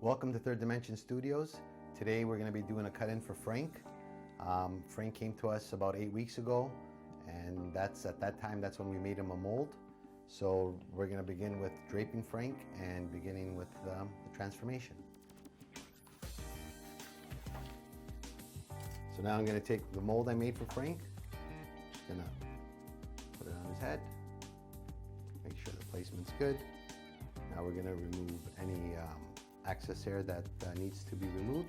Welcome to Third Dimension Studios. Today we're going to be doing a cut-in for Frank. Frank came to us about 8 weeks ago, and at that time that's when we made him a mold. So we're going to begin with draping Frank and beginning with the transformation. So now I'm going to take the mold I made for Frank, just going to put it on his head, make sure the placement's good. Now we're going to remove any excess hair that needs to be removed,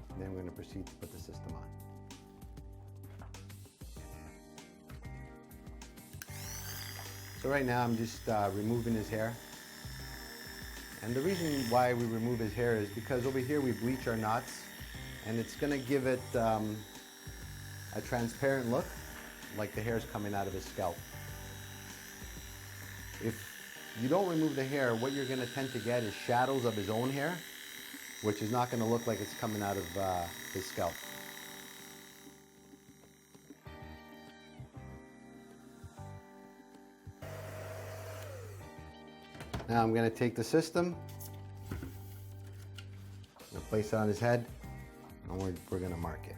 and then we're going to proceed to put the system on. So right now I'm just removing his hair, and the reason why we remove his hair is because over here we bleach our knots, and it's going to give it a transparent look, like the hair is coming out of his scalp. If you don't remove the hair, what you're going to tend to get is shadows of his own hair, which is not going to look like it's coming out of his scalp. Now I'm going to take the system, place it on his head, and we're going to mark it.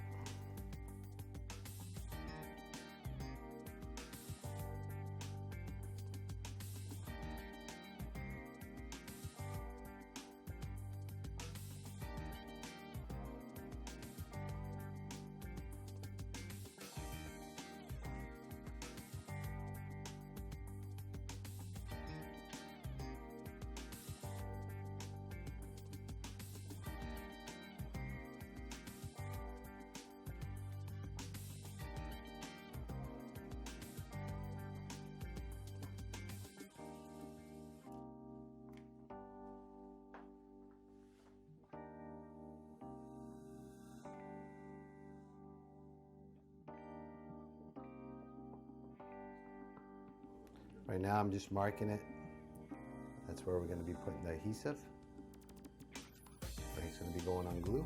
Right now I'm just marking it. That's where we're going to be putting the adhesive. Frank's going to be going on glue.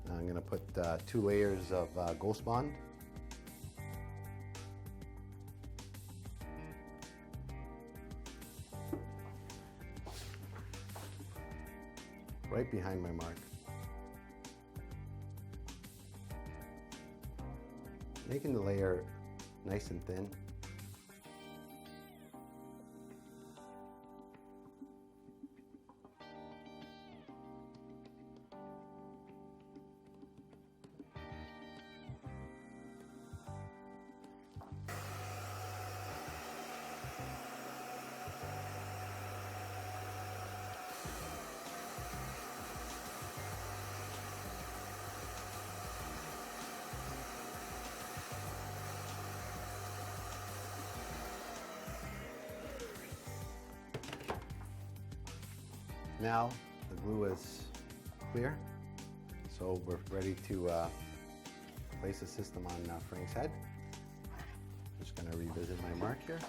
Now I'm going to put 2 layers of Ghost Bond. Right behind my mark. Making the layer nice and thin. Now the glue is clear, so we're ready to place the system on Frank's head. Just going to revisit my mark here.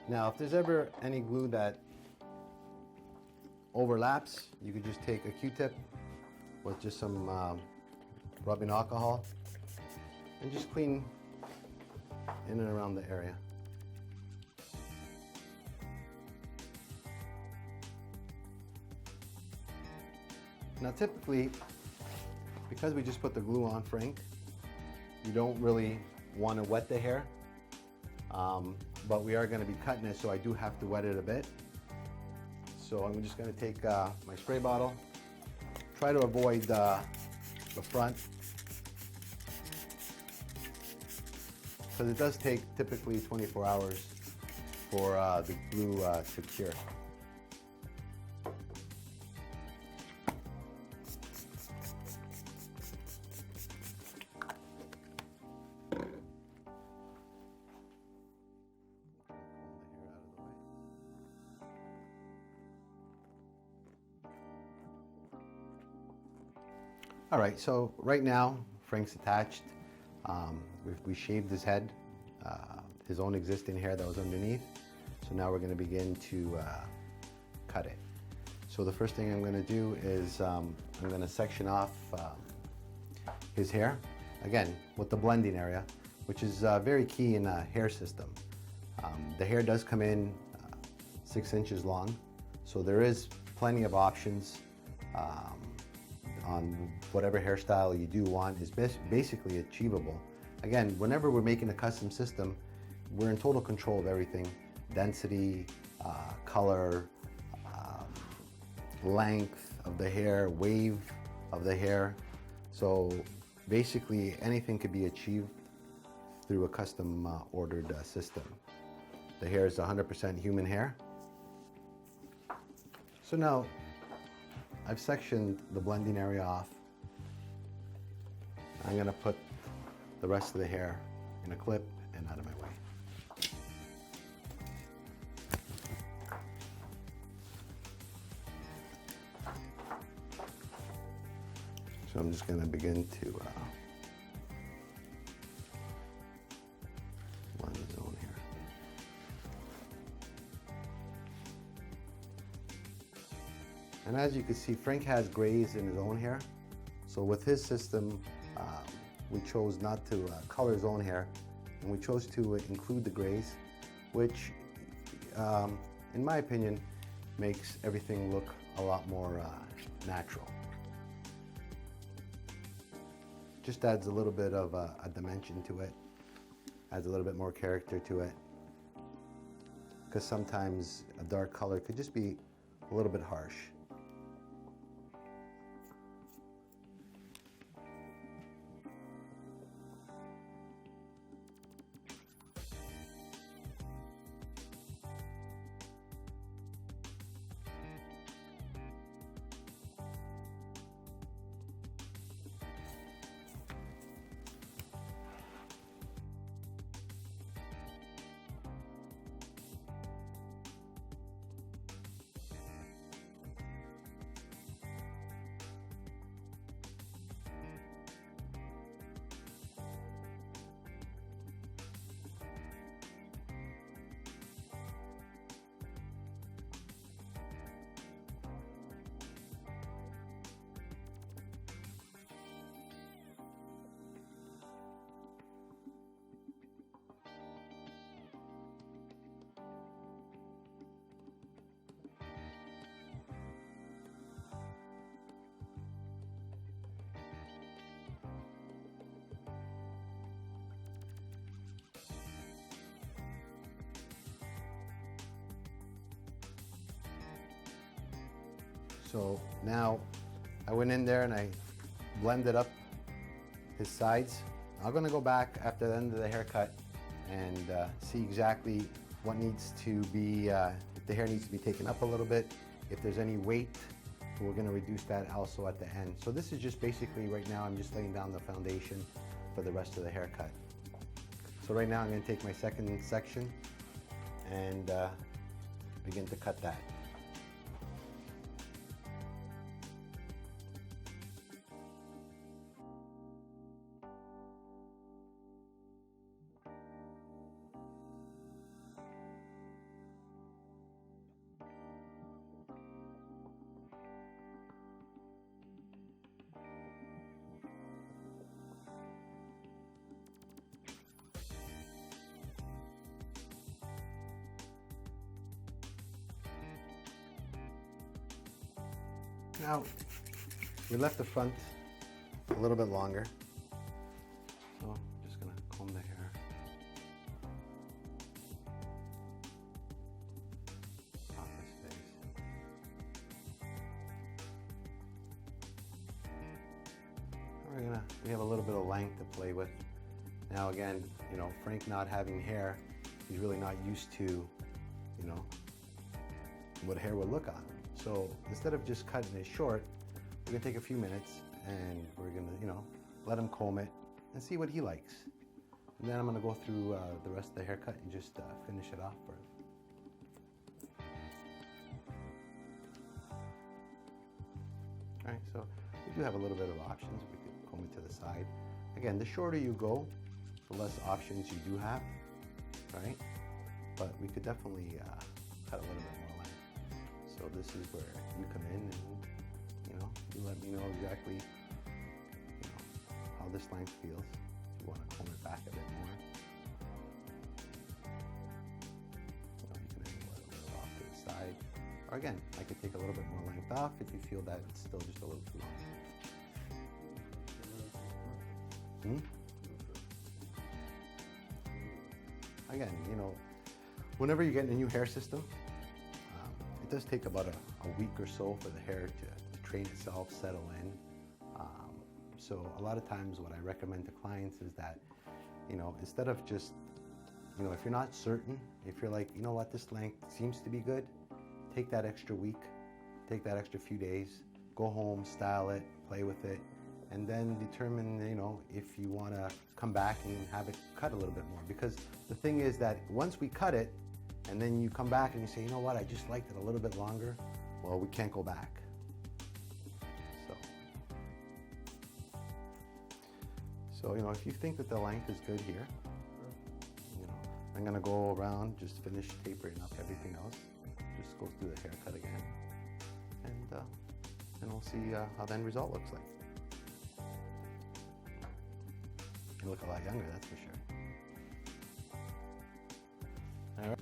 Now, if there's ever any glue that overlaps, you could just take a Q-tip with just some rubbing alcohol and just clean in and around the area. Now typically, because we just put the glue on, Frank, you don't really want to wet the hair, but we are going to be cutting it, so I do have to wet it a bit. So I'm just going to take my spray bottle, try to avoid the front, because it does take typically 24 hours for the glue to cure. All right, so right now Frank's attached. We shaved his head, his own existing hair that was underneath. So now we're going to begin to cut it. So the first thing I'm going to do is I'm going to section off his hair, again with the blending area, which is very key in a hair system. The hair does come in 6 inches long, so there is plenty of options on whatever hairstyle you do want is basically achievable. Again, whenever we're making a custom system, we're in total control of everything: density, color, length of the hair, wave of the hair. So basically anything could be achieved through a custom ordered system. The hair is 100% human hair. So now I've sectioned the blending area off. I'm going to put the rest of the hair in a clip and out of my way. So I'm just going to begin to blend the zone here. And as you can see, Frank has grays in his own hair. So with his system, we chose not to color his own hair, and we chose to include the grays, which, in my opinion, makes everything look a lot more natural. Just adds a little bit of a dimension to it, adds a little bit more character to it, because sometimes a dark color could just be a little bit harsh. So now I went in there and I blended up his sides. I'm gonna go back after the end of the haircut and see exactly what needs to be, if the hair needs to be taken up a little bit, if there's any weight, we're gonna reduce that also at the end. So this is just basically right now, I'm just laying down the foundation for the rest of the haircut. So right now I'm gonna take my second section and begin to cut that. Now, we left the front a little bit longer, so I'm just gonna comb the hair. Off his face. We have a little bit of length to play with. Now again, you know, Frank not having hair, he's really not used to, you know, what hair will look on. So instead of just cutting it short, we're gonna take a few minutes and we're gonna, you know, let him comb it and see what he likes. And then I'm gonna go through the rest of the haircut and just finish it off for him. All right, so we do have a little bit of options. We could comb it to the side. Again, the shorter you go, the less options you do have, right? But we could definitely cut a little bit more length. So this is where you come in and, you know, you let me know exactly, you know, how this length feels. If you want to comb it back a bit more. You know, you can even let it a little off to the side. Or again, I could take a little bit more length off if you feel that it's still just a little too long. Again, you know, whenever you get in a new hair system, it does take about a week or so for the hair to train itself, settle in. So a lot of times what I recommend to clients is that, you know, instead of just, you know, if you're not certain, if you're like, you know what, this length seems to be good, take that extra week, take that extra few days, go home, style it, play with it, and then determine, you know, if you want to come back and have it cut a little bit more. Because the thing is that once we cut it, and then you come back and you say, you know what, I just liked it a little bit longer, well, we can't go back. So, you know, if you think that the length is good here, you know, I'm gonna go around, just finish tapering up everything else, just go through the haircut again, and we'll see how the end result looks like. You look a lot younger, that's for sure. All right.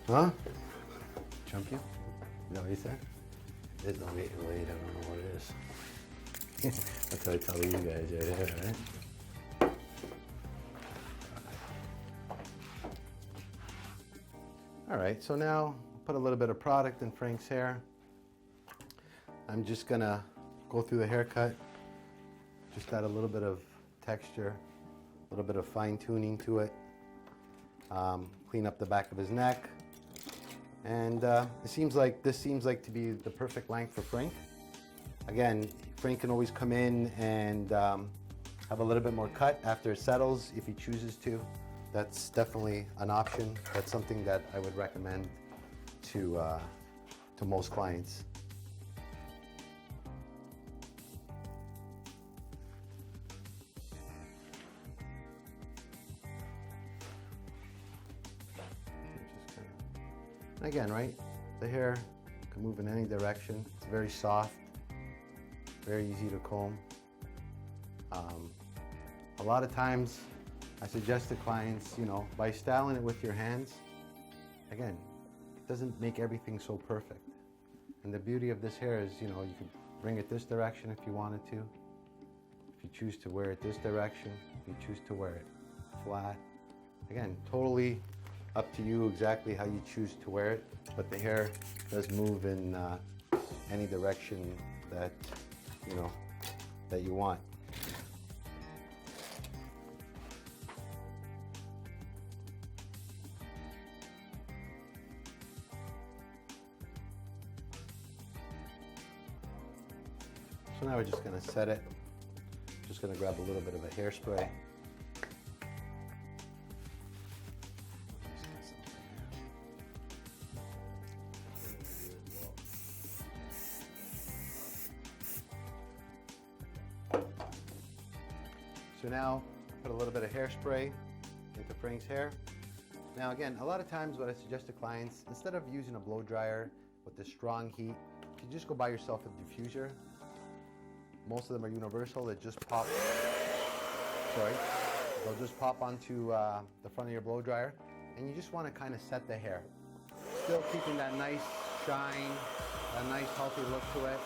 Huh? Jump you? Is that what you said? There's no wait, I don't know what it is. That's what I tell you guys right here, right? All right, so now put a little bit of product in Frank's hair. I'm just gonna go through the haircut, just add a little bit of texture, a little bit of fine tuning to it. Clean up the back of his neck. And this seems like to be the perfect length for Frank. Again, Frank can always come in and have a little bit more cut after it settles if he chooses to. That's definitely an option. That's something that I would recommend to most clients. Again, right, the hair can move in any direction. It's very soft, very easy to comb. A lot of times I suggest to clients, you know, by styling it with your hands, again, it doesn't make everything so perfect. And the beauty of this hair is, you know, you could bring it this direction if you wanted to. If you choose to wear it this direction, if you choose to wear it flat. Again, totally up to you exactly how you choose to wear it, but the hair does move in any direction that, you know, that you want. So now we're just gonna set it. Just gonna grab a little bit of a hairspray. So now put a little bit of hairspray into Frank's hair. Now again, a lot of times what I suggest to clients, instead of using a blow dryer with the strong heat, you just go buy yourself a diffuser. Most of them are universal. They just pop, they'll just pop onto the front of your blow dryer, and you just want to kind of set the hair. Still keeping that nice shine, a nice healthy look to it.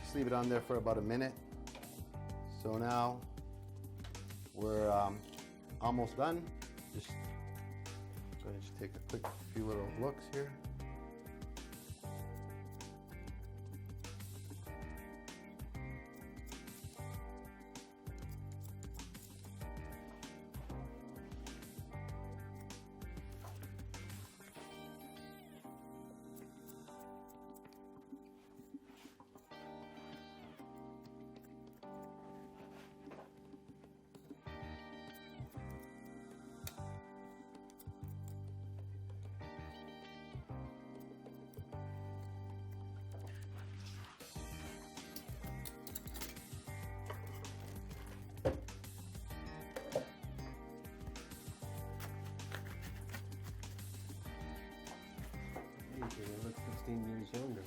Just leave it on there for about a minute. So now we're almost done. Just go ahead and just take a quick few little looks here. You look 16 years younger.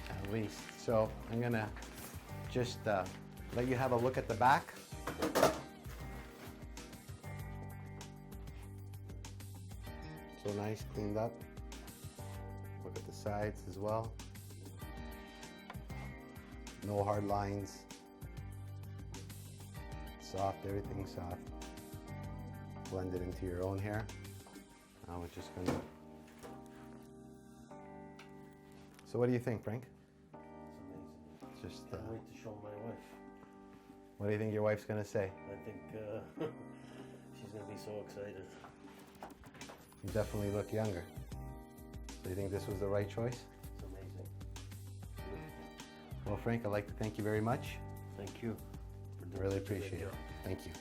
At least. So I'm gonna just let you have a look at the back. So nice, cleaned up. Look at the sides as well. No hard lines. Soft, everything's soft. Blend it into your own hair. Now we're just gonna. So what do you think, Frank? It's amazing. Just Can't wait to show my wife. what do you think your wife's gonna say? I think she's gonna be so excited. You definitely look younger. So you think this was the right choice? It's amazing. Well, Frank, I'd like to thank you very much. Thank you. I really appreciate it. Thank you.